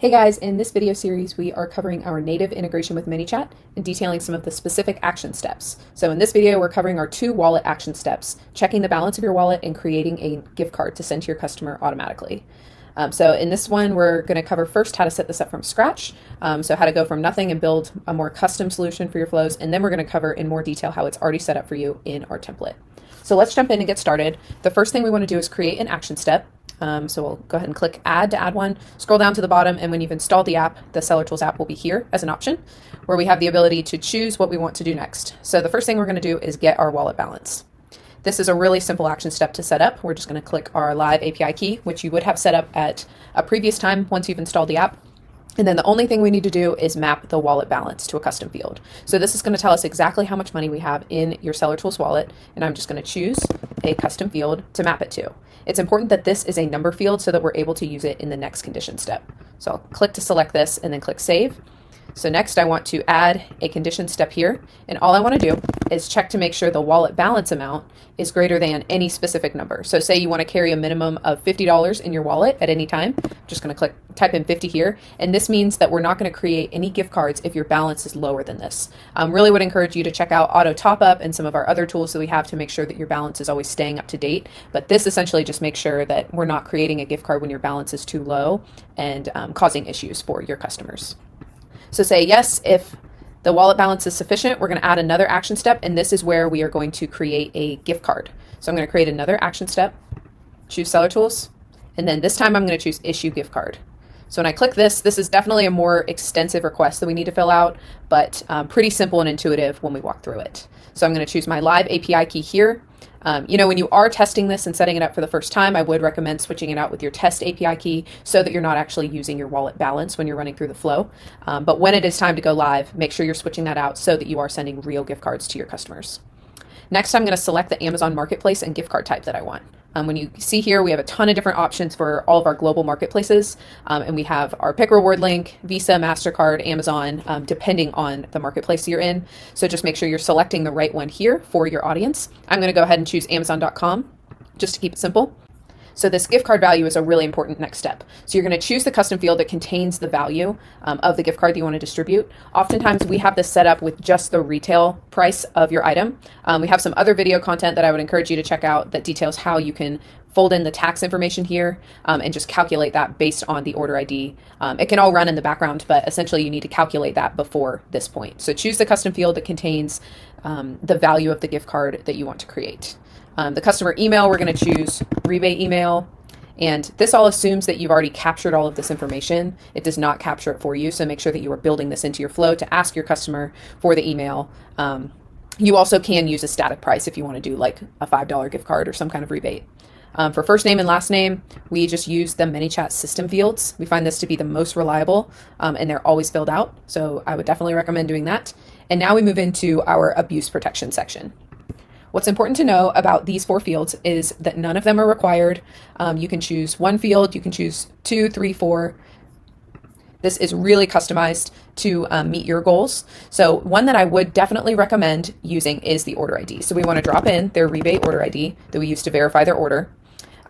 Hey guys, in this video series we are covering our native integration with ManyChat and detailing some of the specific action steps. So in this video we're covering our 2 wallet action steps, checking the balance of your wallet and creating a gift card to send to your customer automatically. So in this one we're going to cover first how to set this up from scratch, so how to go from nothing and build a more custom solution for your flows, and then we're going to cover in more detail how it's already set up for you in our template. So let's jump in and get started. The first thing we want to do is create an action step. So we'll go ahead and click add to add one, scroll down to the bottom, and when you've installed the app, the Seller.Tools app will be here as an option where we have the ability to choose what we want to do next. So the first thing we're going to do is get our wallet balance. This is a really simple action step to set up. We're just going to click our live API key, which you would have set up at a previous time once you've installed the app. And then the only thing we need to do is map the wallet balance to a custom field. So this is going to tell us exactly how much money we have in your Seller.Tools wallet, and I'm just going to choose a custom field to map it to. It's important that this is a number field so that we're able to use it in the next condition step. So I'll click to select this and then click save. So next I want to add a condition step here, and all I want to do is check to make sure the wallet balance amount is greater than any specific number. So say you want to carry a minimum of $50 in your wallet at any time. I'm just going to type in 50 here, and this means that we're not going to create any gift cards if your balance is lower than this. Really would encourage you to check out auto top up and some of our other tools that we have to make sure that your balance is always staying up to date. But this essentially just makes sure that we're not creating a gift card when your balance is too low and causing issues for your customers. So say yes if the wallet balance is sufficient. We're going to add another action step, and this is where we are going to create a gift card. So I'm going to create another action step, choose Seller.Tools, and then this time I'm going to choose issue gift card. So when I click this is definitely a more extensive request that we need to fill out, but pretty simple and intuitive when we walk through it. So I'm going to choose my live API key here. When you are testing this and setting it up for the first time, I would recommend switching it out with your test API key so that you're not actually using your wallet balance when you're running through the flow. But when it is time to go live, make sure you're switching that out so that you are sending real gift cards to your customers. Next, I'm going to select the Amazon Marketplace and gift card type that I want. When you see here, we have a ton of different options for all of our global marketplaces, and we have our pick reward link, Visa, MasterCard, Amazon, depending on the marketplace you're in. So just make sure you're selecting the right one here for your audience. I'm going to go ahead and choose Amazon.com just to keep it simple. So this gift card value is a really important next step. So you're going to choose the custom field that contains the value of the gift card that you want to distribute. Oftentimes we have this set up with just the retail price of your item. We have some other video content that I would encourage you to check out that details how you can fold in the tax information here and just calculate that based on the order ID. It can all run in the background, but essentially you need to calculate that before this point. So choose the custom field that contains the value of the gift card that you want to create. The customer email, we're going to choose rebate email, and this all assumes that you've already captured all of this information. It does not capture it for you, so make sure that you are building this into your flow to ask your customer for the email. You also can use a static price if you want to do like a $5 gift card or some kind of rebate. For first name and last name, we just use the ManyChat system fields. We find this to be the most reliable, and they're always filled out, so I would definitely recommend doing that. And now we move into our abuse protection section. What's important to know about these 4 fields is that none of them are required. You can choose 1 field, you can choose 2, 3, 4. This is really customized to meet your goals. So one that I would definitely recommend using is the order ID. So we want to drop in their rebate order ID that we use to verify their order.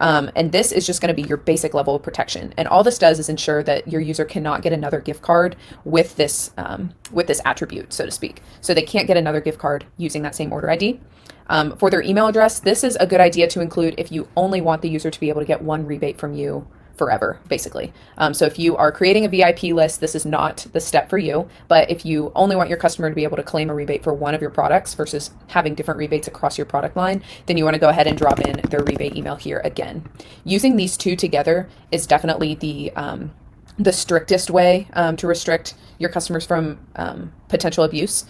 And this is just going to be your basic level of protection. And all this does is ensure that your user cannot get another gift card with this attribute, so to speak. So they can't get another gift card using that same order ID. For their email address, this is a good idea to include if you only want the user to be able to get 1 rebate from you forever, basically. So if you are creating a VIP list, this is not the step for you. But if you only want your customer to be able to claim a rebate for one of your products versus having different rebates across your product line, then you want to go ahead and drop in their rebate email here again. Using these 2 together is definitely the strictest way to restrict your customers from potential abuse.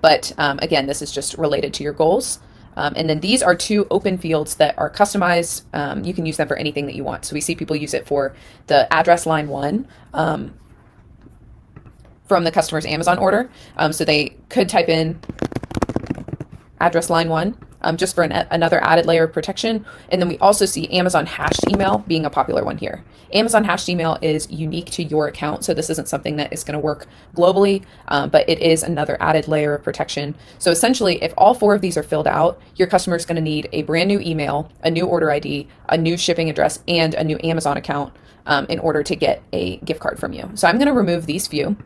But again, this is just related to your goals. And then these are 2 open fields that are customized. You can use them for anything that you want. So we see people use it for the address line 1 from the customer's Amazon order. So they could type in address line 1 just for another added layer of protection. And then we also see Amazon hashed email being a popular one here. Amazon hashed email is unique to your account, so this isn't something that is going to work globally, but it is another added layer of protection. So essentially, if all 4 of these are filled out, your customer is going to need a brand new email, a new order ID, a new shipping address, and a new Amazon account in order to get a gift card from you. So I'm going to remove these few,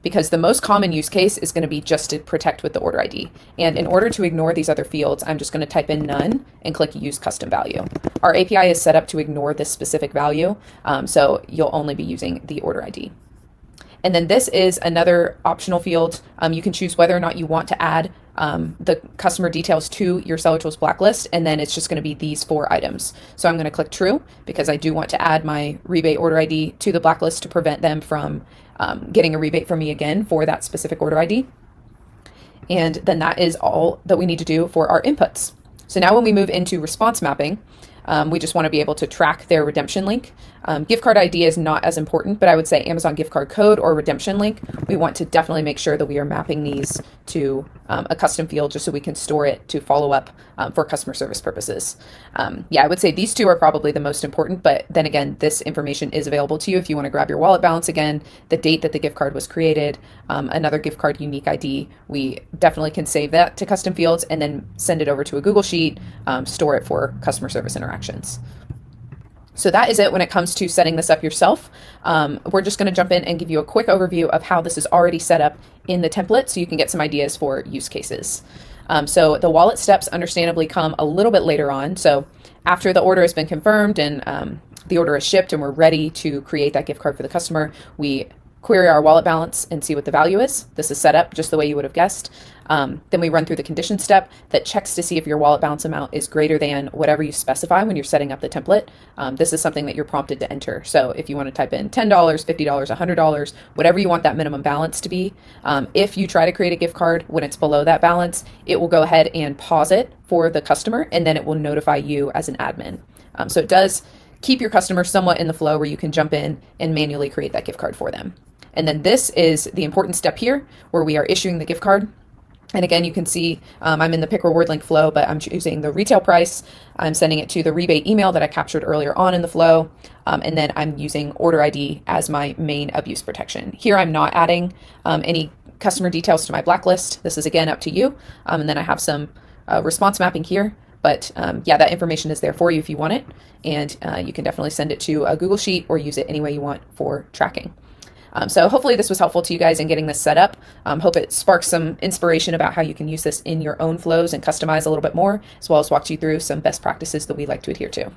because the most common use case is going to be just to protect with the order ID. And in order to ignore these other fields, I'm just going to type in none and click use custom value. Our API is set up to ignore this specific value, so you'll only be using the order ID. And then this is another optional field. You can choose whether or not you want to add the customer details to your Seller.Tools blacklist, and then it's just going to be these 4 items. So I'm going to click true because I do want to add my rebate order ID to the blacklist to prevent them from getting a rebate from me again for that specific order ID. And then that is all that we need to do for our inputs. So now when we move into response mapping, we just want to be able to track their redemption link. Gift card ID is not as important, but I would say Amazon gift card code or redemption link, we want to definitely make sure that we are mapping these to a custom field just so we can store it to follow up for customer service purposes. Yeah, I would say these 2 are probably the most important, but then again, this information is available to you if you want to grab your wallet balance again, the date that the gift card was created, another gift card unique ID. We definitely can save that to custom fields and then send it over to a Google Sheet, store it for customer service interactions. So that is it when it comes to setting this up yourself. We're just going to jump in and give you a quick overview of how this is already set up in the template so you can get some ideas for use cases. So the wallet steps understandably come a little bit later on. So after the order has been confirmed and the order is shipped and we're ready to create that gift card for the customer, we query our wallet balance and see what the value is. This is set up just the way you would have guessed. Then we run through the condition step that checks to see if your wallet balance amount is greater than whatever you specify when you're setting up the template. This is something that you're prompted to enter. So if you want to type in $10, $50, $100, whatever you want that minimum balance to be, if you try to create a gift card when it's below that balance, it will go ahead and pause it for the customer, and then it will notify you as an admin. So it does keep your customer somewhat in the flow where you can jump in and manually create that gift card for them. And then this is the important step here where we are issuing the gift card. And again, you can see I'm in the pick reward link flow, but I'm choosing the retail price. I'm sending it to the rebate email that I captured earlier on in the flow. And then I'm using order ID as my main abuse protection. Here, I'm not adding any customer details to my blacklist. This is again up to you. And then I have some response mapping here. But yeah, that information is there for you if you want it. And you can definitely send it to a Google Sheet or use it any way you want for tracking. So hopefully this was helpful to you guys in getting this set up. Hope it sparks some inspiration about how you can use this in your own flows and customize a little bit more, as well as walk you through some best practices that we like to adhere to.